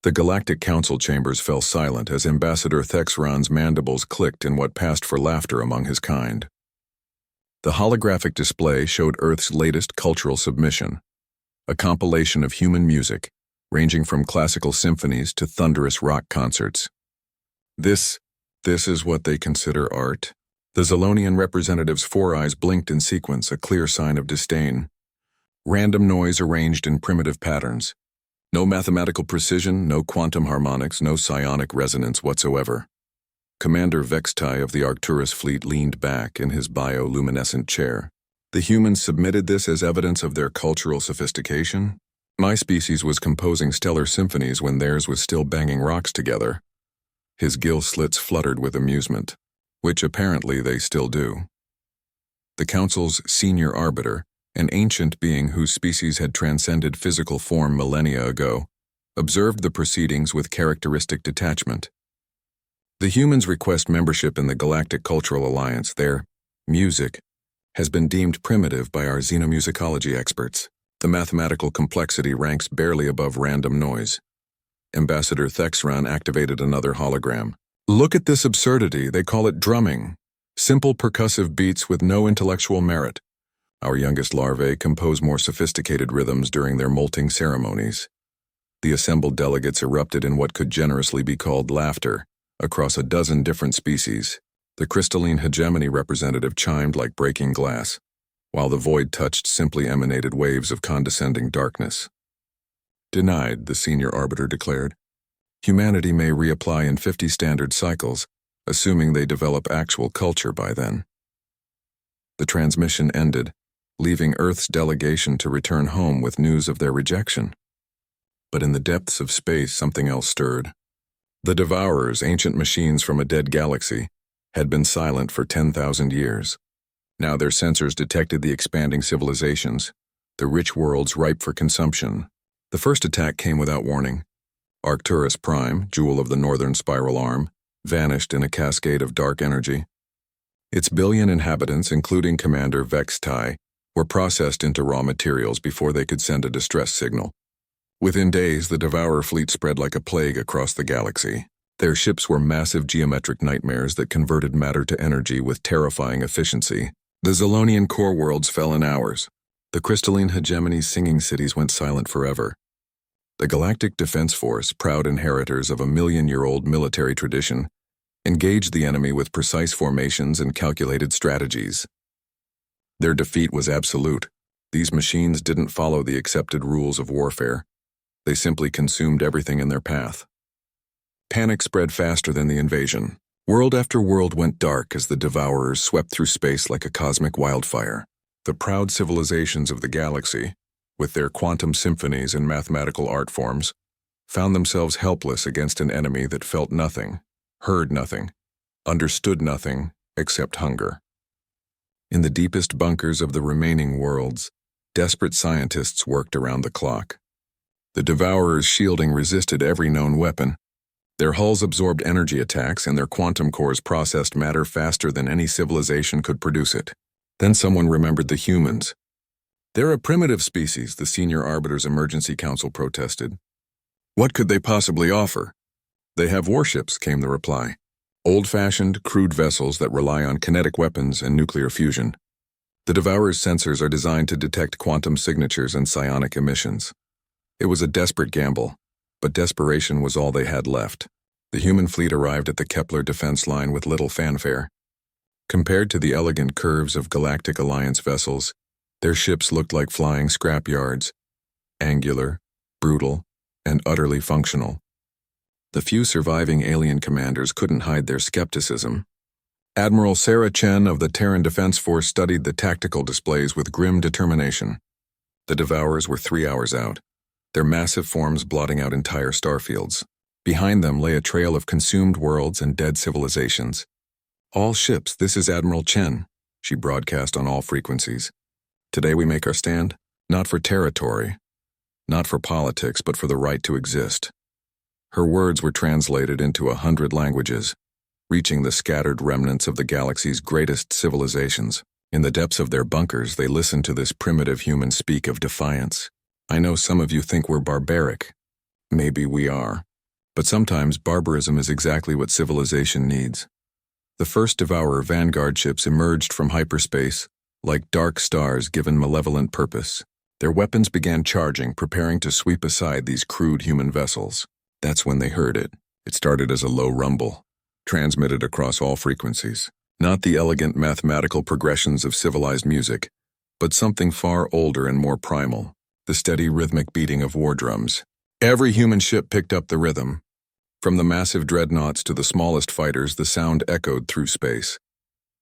The Galactic Council chambers fell silent as Ambassador Thexron's mandibles clicked in what passed for laughter among his kind. The holographic display showed Earth's latest cultural submission, a compilation of human music, ranging from classical symphonies to thunderous rock concerts. This is what they consider art. The Zolonian representative's four eyes blinked in sequence, a clear sign of disdain. Random noise arranged in primitive patterns. No mathematical precision, no quantum harmonics, no psionic resonance whatsoever. Commander Vextai of the Arcturus fleet leaned back in his bioluminescent chair. The humans submitted this as evidence of their cultural sophistication. My species was composing stellar symphonies when theirs was still banging rocks together. His gill slits fluttered with amusement, which apparently they still do. The Council's senior arbiter, an ancient being whose species had transcended physical form millennia ago, observed the proceedings with characteristic detachment. The humans request membership in the Galactic Cultural Alliance. Their music has been deemed primitive by our xenomusicology experts. The mathematical complexity ranks barely above random noise. Ambassador Thexron activated another hologram. Look at this absurdity. They call it drumming. Simple percussive beats with no intellectual merit. Our youngest larvae compose more sophisticated rhythms during their molting ceremonies. The assembled delegates erupted in what could generously be called laughter, across a dozen different species. The crystalline hegemony representative chimed like breaking glass, while the void touched simply emanated waves of condescending darkness. Denied, the senior arbiter declared. Humanity may reapply in 50 standard cycles, assuming they develop actual culture by then. The transmission ended, leaving Earth's delegation to return home with news of their rejection. But in the depths of space, something else stirred. The Devourers, ancient machines from a dead galaxy, had been silent for 10,000 years. Now their sensors detected the expanding civilizations, the rich worlds ripe for consumption. The first attack came without warning. Arcturus Prime, jewel of the northern spiral arm, vanished in a cascade of dark energy. Its billion inhabitants, including Commander Vextai, were processed into raw materials before they could send a distress signal. Within days, the Devourer fleet spread like a plague across the galaxy. Their ships were massive geometric nightmares that converted matter to energy with terrifying efficiency. The Zolonian core worlds fell in hours. The crystalline hegemony's singing cities went silent forever. The Galactic Defense Force, proud inheritors of a million-year-old military tradition, engaged the enemy with precise formations and calculated strategies. Their defeat was absolute. These machines didn't follow the accepted rules of warfare. They simply consumed everything in their path. Panic spread faster than the invasion. World after world went dark as the Devourers swept through space like a cosmic wildfire. The proud civilizations of the galaxy, with their quantum symphonies and mathematical art forms, found themselves helpless against an enemy that felt nothing, heard nothing, understood nothing except hunger. In the deepest bunkers of the remaining worlds, desperate scientists worked around the clock. The Devourers' shielding resisted every known weapon. Their hulls absorbed energy attacks and their quantum cores processed matter faster than any civilization could produce it. Then someone remembered the humans. They're a primitive species, the Senior Arbiter's Emergency Council protested. What could they possibly offer? They have warships, came the reply. Old-fashioned, crude vessels that rely on kinetic weapons and nuclear fusion. The Devourer's sensors are designed to detect quantum signatures and psionic emissions. It was a desperate gamble, but desperation was all they had left. The human fleet arrived at the Kepler defense line with little fanfare. Compared to the elegant curves of Galactic Alliance vessels, their ships looked like flying scrapyards, angular, brutal, and utterly functional. The few surviving alien commanders couldn't hide their skepticism. Admiral Sarah Chen of the Terran Defense Force studied the tactical displays with grim determination. The Devourers were 3 hours out, their massive forms blotting out entire starfields. Behind them lay a trail of consumed worlds and dead civilizations. All ships, this is Admiral Chen, she broadcast on all frequencies. Today we make our stand, not for territory, not for politics, but for the right to exist. Her words were translated into 100 languages, reaching the scattered remnants of the galaxy's greatest civilizations. In the depths of their bunkers, they listened to this primitive human speak of defiance. I know some of you think we're barbaric. Maybe we are. But sometimes barbarism is exactly what civilization needs. The first Devourer Vanguard ships emerged from hyperspace, like dark stars given malevolent purpose. Their weapons began charging, preparing to sweep aside these crude human vessels. That's when they heard it. It started as a low rumble, transmitted across all frequencies. Not the elegant mathematical progressions of civilized music, but something far older and more primal, the steady rhythmic beating of war drums. Every human ship picked up the rhythm. From the massive dreadnoughts to the smallest fighters, the sound echoed through space.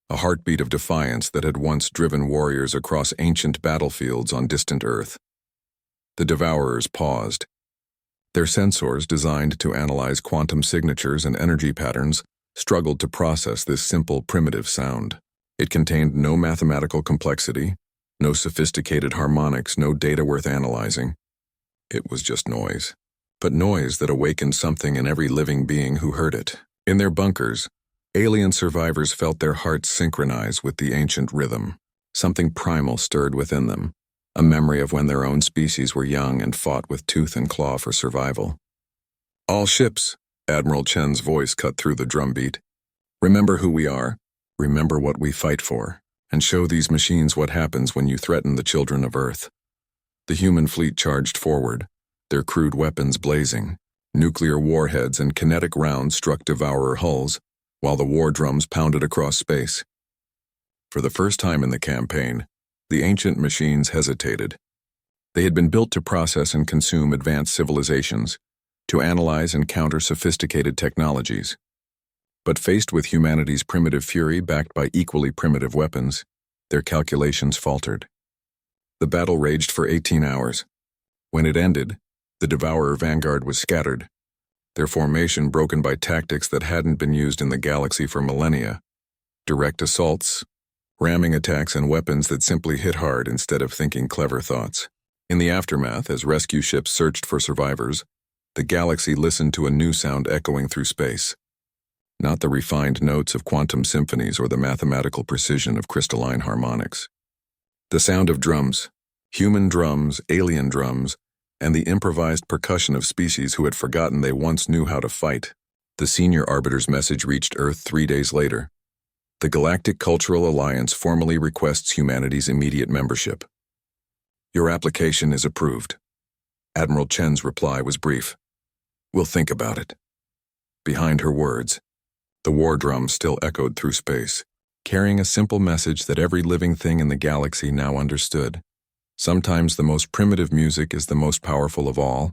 A heartbeat of defiance that had once driven warriors across ancient battlefields on distant Earth. The Devourers paused. Their sensors, designed to analyze quantum signatures and energy patterns, struggled to process this simple, primitive sound. It contained no mathematical complexity, no sophisticated harmonics, no data worth analyzing. It was just noise. But noise that awakened something in every living being who heard it. In their bunkers, alien survivors felt their hearts synchronize with the ancient rhythm. Something primal stirred within them, a memory of when their own species were young and fought with tooth and claw for survival. "All ships," Admiral Chen's voice cut through the drumbeat. "Remember who we are, remember what we fight for, and show these machines what happens when you threaten the children of Earth." The human fleet charged forward, their crude weapons blazing. Nuclear warheads and kinetic rounds struck Devourer hulls, while the war drums pounded across space. For the first time in the campaign, the ancient machines hesitated. They had been built to process and consume advanced civilizations, to analyze and counter sophisticated technologies. But faced with humanity's primitive fury backed by equally primitive weapons, their calculations faltered. The battle raged for 18 hours. When it ended, the Devourer Vanguard was scattered, their formation broken by tactics that hadn't been used in the galaxy for millennia. Direct assaults, ramming attacks, and weapons that simply hit hard instead of thinking clever thoughts. In the aftermath, as rescue ships searched for survivors, the galaxy listened to a new sound echoing through space. Not the refined notes of quantum symphonies or the mathematical precision of crystalline harmonics. The sound of drums, human drums, alien drums, and the improvised percussion of species who had forgotten they once knew how to fight. The senior arbiter's message reached Earth 3 days later. The Galactic Cultural Alliance formally requests humanity's immediate membership. "Your application is approved." Admiral Chen's reply was brief. "We'll think about it." Behind her words, the war drum still echoed through space, carrying a simple message that every living thing in the galaxy now understood. Sometimes the most primitive music is the most powerful of all,